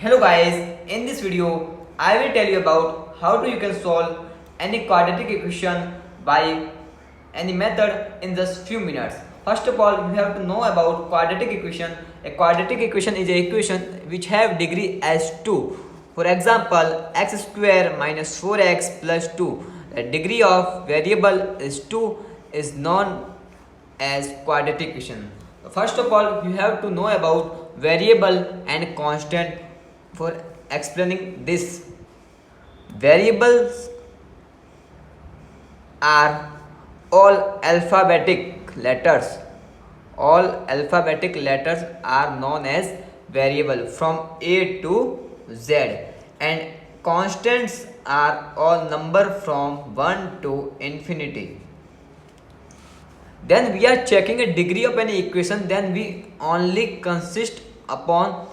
Hello guys, in this video I will tell you about how you can solve any quadratic equation by any method in just few minutes. First of all, you have to know about quadratic equation. A quadratic equation is an equation which have degree as 2. For example, x square minus 4x plus 2. The degree of variable is 2 is known as quadratic equation. First of all, you have to know about variable and constant. For explaining this, variables are all alphabetic letters. All alphabetic letters are known as variable from A to Z, and constants are all number from 1 to infinity. Then we are checking a degree of any equation, then we only consist upon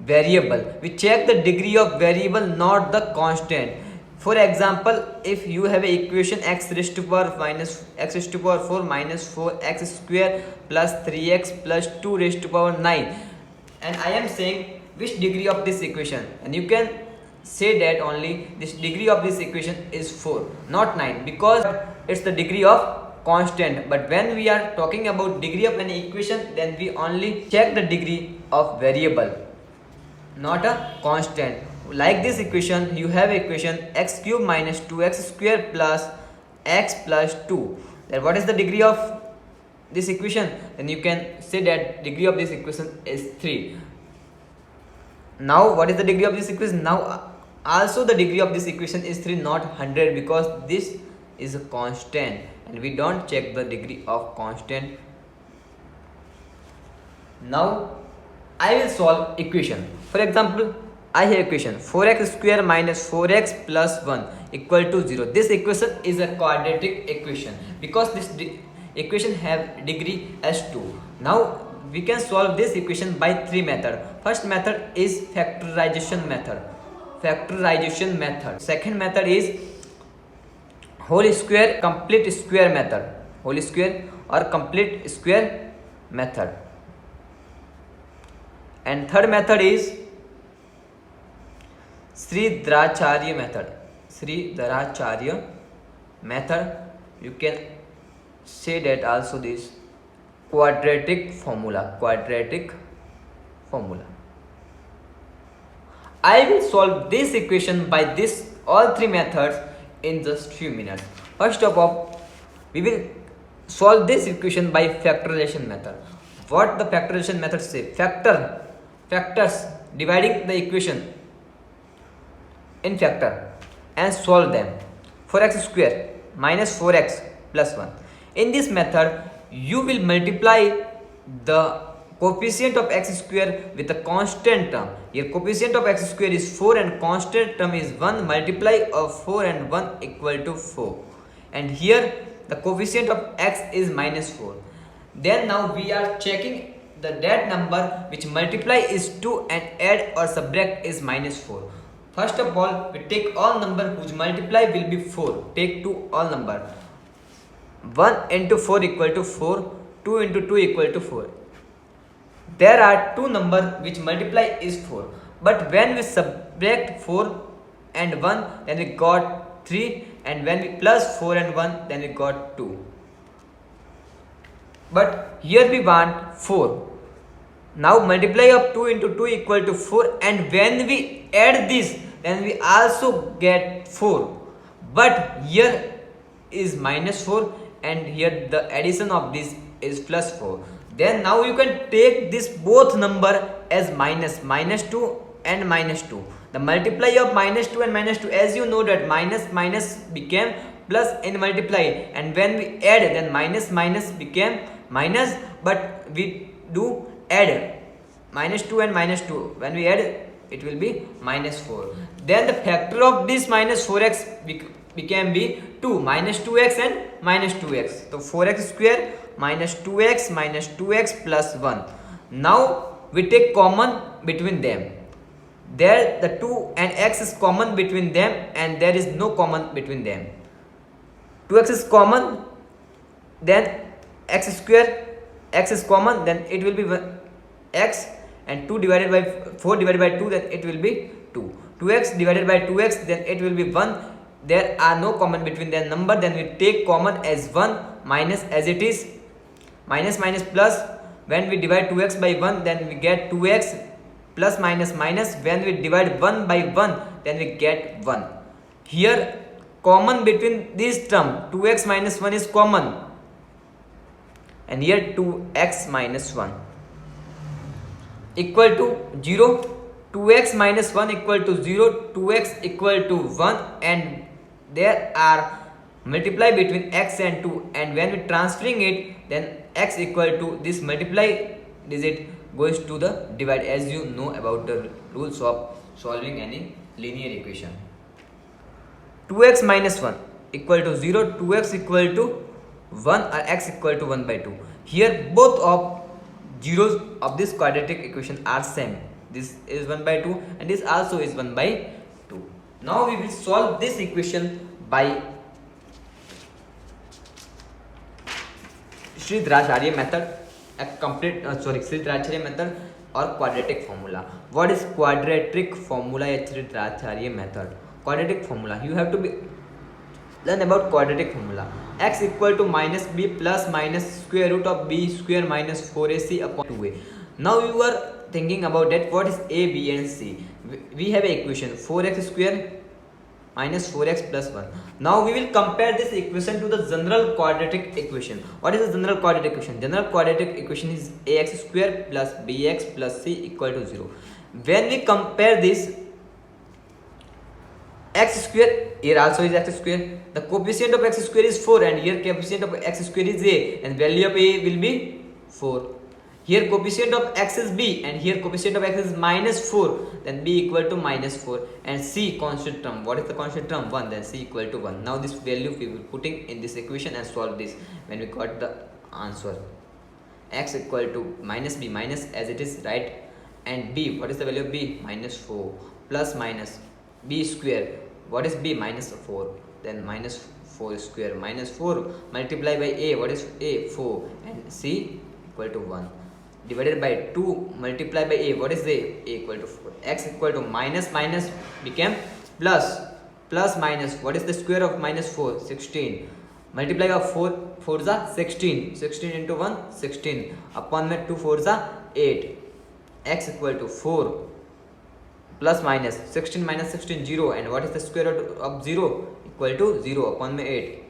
variable. We check the degree of variable, not the constant. For example, if you have a equation x raised to power minus x raised to power 4 minus 4x square plus 3x plus 2 raised to power 9, and I am saying which degree of this equation, and you can say that only this degree of this equation is 4, not 9, because it's the degree of constant. But when we are talking about degree of any equation, then we only check the degree of variable, not a constant. Like this equation, you have equation x cube minus 2x square plus x plus 2. Then what is the degree of this equation? Then you can say that degree of this equation is 3. Now what is the degree of this equation? Now also the degree of this equation is 3, not 100, because this is a constant and we don't check the degree of constant. Now I will solve equation. For example, I have equation 4x square minus 4x plus 1 equal to 0. This equation is a quadratic equation because this equation have degree as 2. Now we can solve this equation by 3 methods. First method is factorization method. Second method is whole square complete square method. Whole square or complete square method. And third method is Sridharacharya method. You can say that also this quadratic formula. I will solve this equation by this all three methods in just few minutes. First of all, we will solve this equation by factorization method. What the factorization method say? Factors dividing the equation in factor and solve them. 4x square minus 4x plus 1. In this method, you will multiply the coefficient of x square with a constant term. Here coefficient of x square is 4 and constant term is 1. Multiply of 4 and 1 equal to 4. And here the coefficient of x is minus 4. Then now we are checking that number which multiply is 2 and add or subtract is minus 4. First of all, we take all number whose multiply will be 4. Take 2 all number. 1 into 4 equal to 4. 2 into 2 equal to 4. There are two number which multiply is 4. But when we subtract 4 and 1, then we got 3. And when we plus 4 and 1, then we got 2. But here we want 4. Now multiply of 2 into 2 equal to 4, and when we add this, then we also get 4. But here is minus 4 and here the addition of this is plus 4. Then now you can take this both number as minus 2 and minus 2. The multiply of minus 2 and minus 2, as you know that minus became plus in multiply, and when we add, then minus became minus, but we do add minus 2 and minus 2. When we add, it will be minus 4. Then the factor of this minus 4x became be 2, minus 2x and minus 2x. So 4x square minus 2x plus 1. Now we take common between them. There the 2 and x is common between them, and there is no common between them. 2x is common, then x square, x is common, then it will be x, and 2 divided by 4 divided by 2, then it will be 2. 2x divided by 2x, then it will be 1. There are no common between their number, then we take common as 1, minus as it is, minus minus plus. When we divide 2x by 1, then we get 2x, plus minus minus. When we divide 1 by 1, then we get 1. Here common between this term 2x minus 1 is common, and here 2x minus 1 equal to 0. 2x minus 1 equal to 0, 2x equal to 1, and there are multiply between x and 2, and when we transferring it, then x equal to this multiply digit goes to the divide, as you know about the rules of solving any linear equation. 2x minus 1 equal to 0, 2x equal to 1, or x equal to 1 by 2. Here both of zeros of this quadratic equation are same. This is 1 by 2 and this also is 1 by 2. Now we will solve this equation by Sridharacharya method, a complete Sridharacharya method or quadratic formula. What is quadratic formula at Sridharacharya method? Quadratic formula, you have to learn about quadratic formula. X equal to minus b plus minus square root of b square minus 4ac upon 2a. Now you are thinking about that, what is a, b and c? We have a equation 4x square minus 4x plus 1. Now we will compare this equation to the general quadratic equation. What is the general quadratic equation? General quadratic equation is ax square plus bx plus c equal to 0. When we compare this, x square, here also is x square. The coefficient of x square is 4, and here coefficient of x square is a, and value of a will be 4. Here coefficient of x is b, and here coefficient of x is minus 4, then b equal to minus 4, and c constant term. What is the constant term? 1, then c equal to 1. Now this value we will putting in this equation and solve this. When we got the answer, x equal to minus b, minus as it is, right, and b, what is the value of b? Minus 4, plus minus b square, what is b? Minus 4, then minus 4 square, minus 4 multiply by a, what is a? 4, and c equal to 1, divided by 2 multiply by a, what is a? Equal to 4. X equal to minus minus became plus, plus minus, what is the square of minus 4? 16, multiply by 4, 4 is 16, 16 into 1, 16, upon 2 4 is 8. X equal to 4 plus minus 16 minus 16 0, and what is the square root of 0? Equal to 0 upon 8.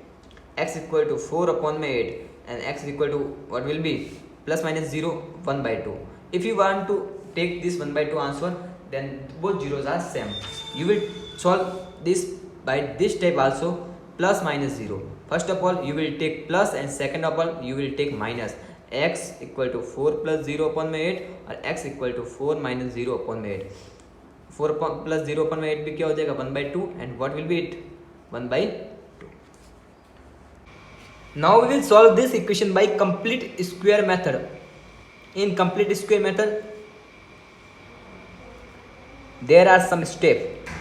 X equal to 4 upon 8, and x equal to what will be? Plus minus 0, 1 by 2. If you want to take this 1 by 2 answer, then both zeros are same. You will solve this by this type also, plus minus 0. First of all you will take plus, and second of all you will take minus. X equal to 4 plus 0 upon 8, or x equal to 4 minus 0 upon 8. 4 plus 0 upon 8 भी क्या हो जाएगा? 1 by 2, and what will be it? 1 by 2. Now we will solve this equation by complete square method. In complete square method, there are some steps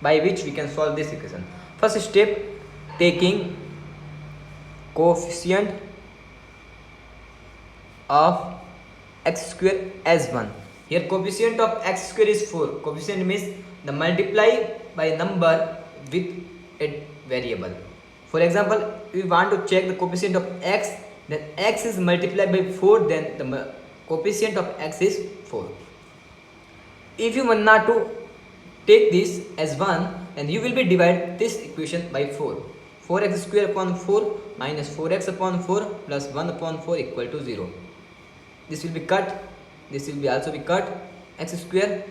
by which we can solve this equation. First step, taking coefficient of x square as 1. Here coefficient of x square is 4. Coefficient means the multiply by number with a variable. For example, we want to check the coefficient of x, then x is multiplied by 4, then the coefficient of x is 4. If you want not to take this as 1, then you will be divide this equation by 4. 4x square upon 4 minus 4x upon 4 plus 1 upon 4 equal to 0. This will be cut. This will be also be cut. X square,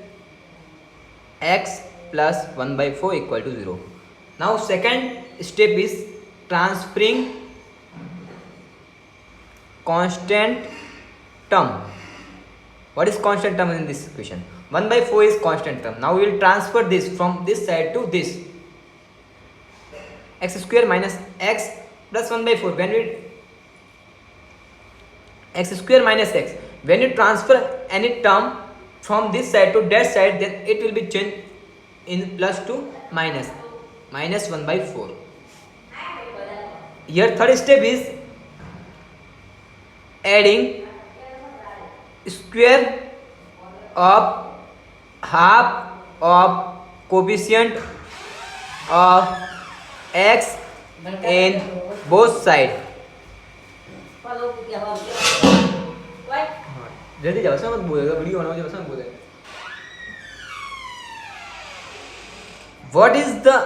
x plus 1 by 4 equal to 0. Now second step is transferring constant term. What is constant term in this equation? 1 by 4 is constant term. Now we will transfer this from this side to this. X square minus x plus 1 by 4. When we x square minus x, when you transfer any term from this side to that side, then it will be changed in plus to minus. Minus 1 by 4. Here third step is adding square of half of coefficient of x in both side. जल्दी जाओ sir, मत बोलेगा video बनाओ जब sir बोले. What is the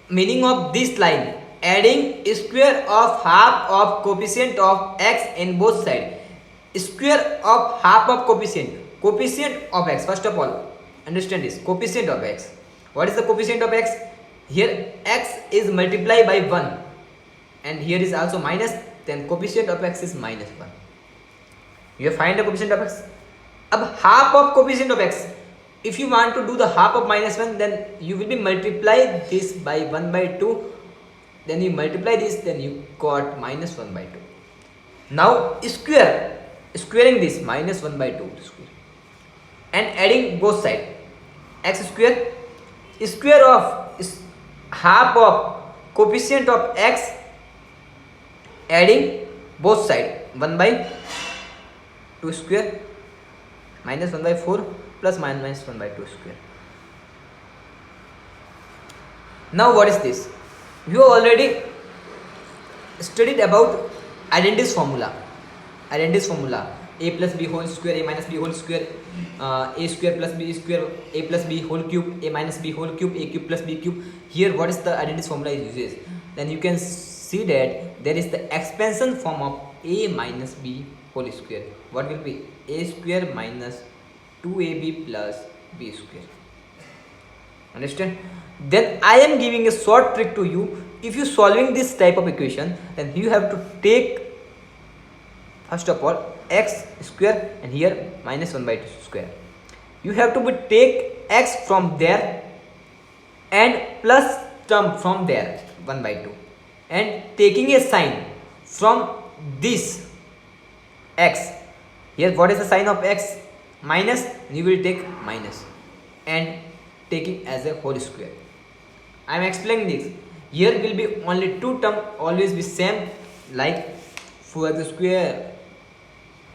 meaning of this line? Adding square of half of coefficient of x in both side. Square of half of coefficient. Coefficient of x. First of all, understand this. Coefficient of x. What is the coefficient of x? Here x is multiplied by 1. And here is also minus. Then coefficient of x is minus 1. You have find the coefficient of x. Ab half of coefficient of x. If you want to do the half of minus 1, then you will be multiply this by 1 by 2. Then you multiply this, then you got minus 1 by 2. Now squaring this minus 1 by 2 square and adding both side. X square of half of coefficient of x, adding both side 1 by 2 square minus 1 by 4 plus minus 1 by 2 square. Now what is this? You already studied about identities formula. Identities formula: a plus b whole square, a minus b whole square, a square plus b square, a plus b whole cube, a minus b whole cube, a cube plus b cube. Here what is the identities formula it uses? Then you can see that there is the expansion form of a minus b whole square. What will be? A square minus 2ab plus b square. Understand? Then I am giving a short trick to you. If you solving this type of equation, then you have to take first of all x square and here minus 1 by 2 square. You have to take x from there and plus term from there 1 by 2 and taking a sign from this x. Here what is the sign of x? Minus. You will take minus and taking as a whole square. I am explaining this. Here will be only two term always be same, like 4x square,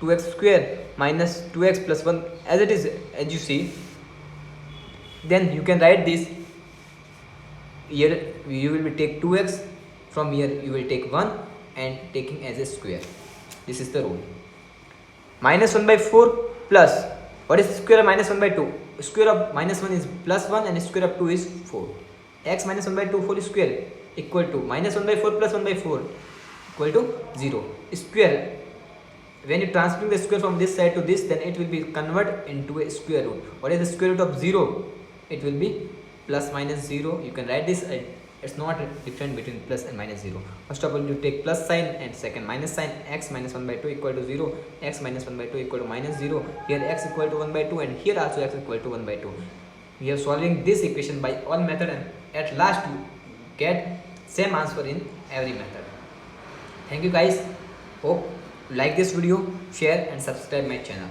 2x square minus 2x plus 1 as it is, as you see. Then you can write this. Here you will be take 2x, from here you will take 1 and taking as a square. This is the rule. Minus 1 by 4 plus, what is square of minus 1 by 2? Square of minus 1 is plus 1 and square of 2 is 4. X minus 1 by 2 whole square equal to minus 1 by 4 plus 1 by 4 equal to 0. Square, when you transferring the square from this side to this, then it will be convert into a square root. What is the square root of 0? It will be plus minus 0. You can write this. It's not different between plus and minus 0. First of all, you take plus sign and second minus sign. X minus 1 by 2 equal to 0. X minus 1 by 2 equal to minus 0. Here x equal to 1 by 2 and here also x equal to 1 by 2. We are solving this equation by all method and at last you get same answer in every method. Thank you guys. Hope you like this video, share and subscribe my channel.